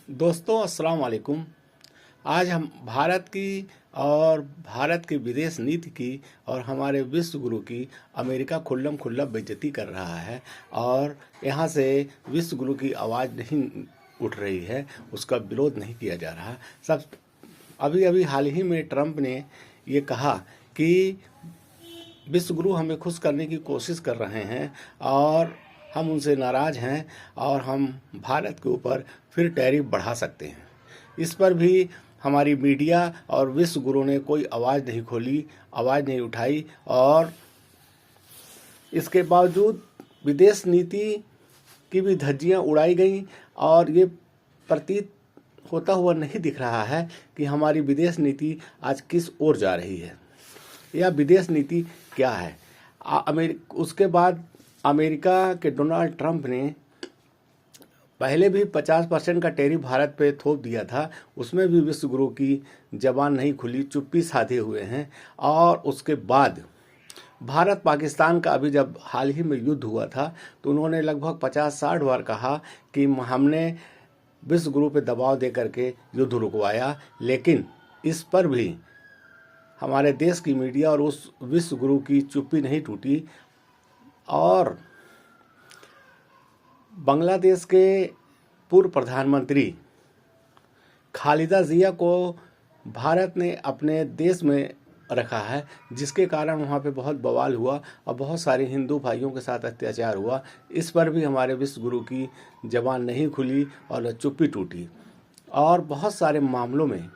दोस्तों अस्सलाम वालेकुम। आज हम भारत की और भारत की विदेश नीति की और हमारे विश्व गुरु की अमेरिका खुल्लम खुल्ला बेइज्जती कर रहा है और यहाँ से विश्व गुरु की आवाज़ नहीं उठ रही है, उसका विरोध नहीं किया जा रहा। सब अभी अभी हाल ही में ट्रंप ने ये कहा कि विश्व गुरु हमें खुश करने की कोशिश कर रहे हैं और हम उनसे नाराज़ हैं और हम भारत के ऊपर फिर टैरिफ बढ़ा सकते हैं। इस पर भी हमारी मीडिया और विश्व गुरु ने कोई आवाज़ नहीं खोली, आवाज़ नहीं उठाई और इसके बावजूद विदेश नीति की भी धज्जियां उड़ाई गई और ये प्रतीत होता हुआ नहीं दिख रहा है कि हमारी विदेश नीति आज किस ओर जा रही है या विदेश नीति क्या है। उसके बाद अमेरिका के डोनाल्ड ट्रंप ने पहले भी 50% का टैरिफ भारत पे थोप दिया था, उसमें भी विश्व गुरु की जबान नहीं खुली, चुप्पी साधे हुए हैं। और उसके बाद भारत पाकिस्तान का अभी जब हाल ही में युद्ध हुआ था तो उन्होंने लगभग 50-60 बार कहा कि हमने विश्व गुरु पे दबाव दे करके युद्ध रुकवाया, लेकिन इस पर भी हमारे देश की मीडिया और उस विश्व गुरु की चुप्पी नहीं टूटी। और बांग्लादेश के पूर्व प्रधानमंत्री खालिदा जिया को भारत ने अपने देश में रखा है, जिसके कारण वहाँ पे बहुत बवाल हुआ और बहुत सारे हिंदू भाइयों के साथ अत्याचार हुआ। इस पर भी हमारे विश्व गुरु की जबान नहीं खुली और चुप्पी टूटी। और बहुत सारे मामलों में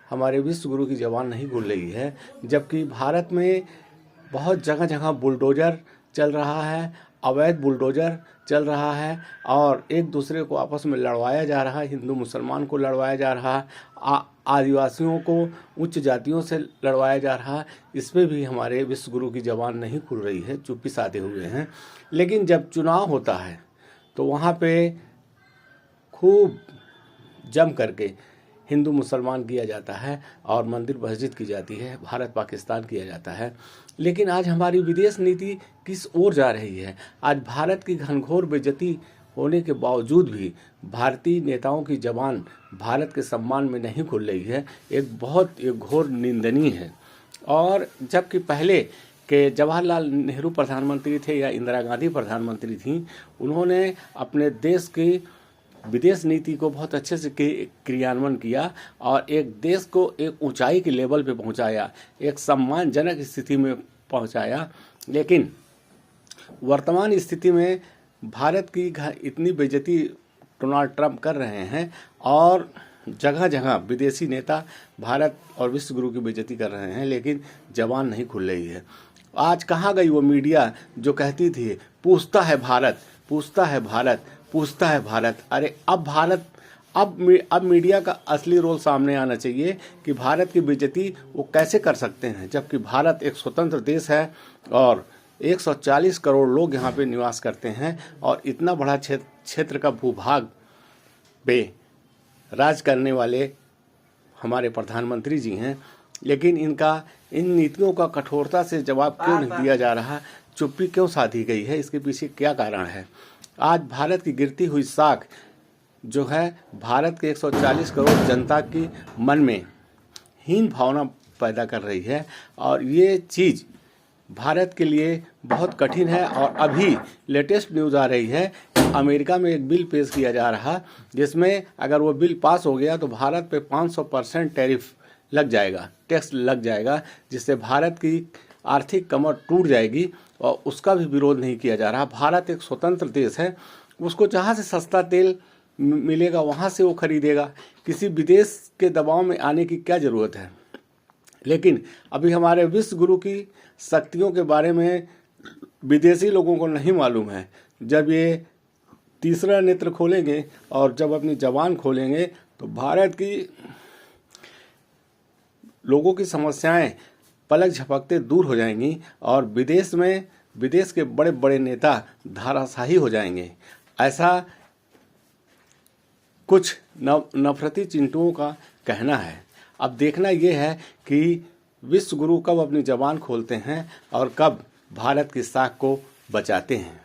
हमारे विश्व गुरु की जबान नहीं खुल रही है, जबकि भारत में बहुत जगह जगह बुलडोज़र चल रहा है, अवैध बुलडोज़र चल रहा है और एक दूसरे को आपस में लड़वाया जा रहा है, हिंदू मुसलमान को लड़वाया जा रहा है, आदिवासियों को उच्च जातियों से लड़वाया जा रहा है। इस पर भी हमारे विश्व गुरु की जबान नहीं खुल रही है, चुप्पी साधे हुए हैं। लेकिन जब चुनाव होता है तो वहाँ पे खूब जम करके हिंदू मुसलमान किया जाता है और मंदिर मस्जिद की जाती है, भारत पाकिस्तान किया जाता है। लेकिन आज हमारी विदेश नीति किस ओर जा रही है? आज भारत की घनघोर बेइज्जती होने के बावजूद भी भारतीय नेताओं की जबान भारत के सम्मान में नहीं खुल रही है, एक बहुत घोर निंदनीय है। और जबकि पहले के जवाहरलाल नेहरू प्रधानमंत्री थे या इंदिरा गांधी प्रधानमंत्री थीं, उन्होंने अपने देश की विदेश नीति को बहुत अच्छे से क्रियान्वयन किया और एक देश को एक ऊंचाई के लेवल पे पहुंचाया, एक सम्मानजनक स्थिति में पहुंचाया। लेकिन वर्तमान स्थिति में भारत की इतनी बेइज्जती डोनाल्ड ट्रंप कर रहे हैं और जगह जगह विदेशी नेता भारत और विश्व गुरु की बेइज्जती कर रहे हैं, लेकिन जबान नहीं खुल रही है। आज कहाँ गई वो मीडिया जो कहती थी पूछता है भारत, पूछता है भारत, पूछता है भारत। अरे अब मीडिया का असली रोल सामने आना चाहिए कि भारत की बेइज्जती वो कैसे कर सकते हैं, जबकि भारत एक स्वतंत्र देश है और 140 करोड़ लोग यहाँ पे निवास करते हैं और इतना बड़ा क्षेत्र का भूभाग पे राज करने वाले हमारे प्रधानमंत्री जी हैं। लेकिन इन नीतियों का कठोरता से जवाब क्यों नहीं दिया जा रहा, चुप्पी क्यों साधी गई है, इसके पीछे क्या कारण है? आज भारत की गिरती हुई साख जो है भारत के 140 करोड़ जनता की मन में हीन भावना पैदा कर रही है और ये चीज़ भारत के लिए बहुत कठिन है। और अभी लेटेस्ट न्यूज़ आ रही है कि अमेरिका में एक बिल पेश किया जा रहा, जिसमें अगर वो बिल पास हो गया तो भारत पे 500% टैरिफ लग जाएगा, टैक्स लग जाएगा, जिससे भारत की आर्थिक कमर टूट जाएगी और उसका भी विरोध नहीं किया जा रहा। भारत एक स्वतंत्र देश है, उसको जहाँ से सस्ता तेल मिलेगा वहाँ से वो खरीदेगा, किसी विदेश के दबाव में आने की क्या ज़रूरत है। लेकिन अभी हमारे विश्व गुरु की शक्तियों के बारे में विदेशी लोगों को नहीं मालूम है। जब ये तीसरा नेत्र खोलेंगे और जब अपनी जबान खोलेंगे तो भारत की लोगों की समस्याएं पलक झपकते दूर हो जाएंगी और विदेश के बड़े बड़े नेता धाराशाही हो जाएंगे। ऐसा कुछ नफरती चिंटुओं का कहना है। अब देखना यह है कि विश्व गुरु कब अपनी जबान खोलते हैं और कब भारत की साख को बचाते हैं।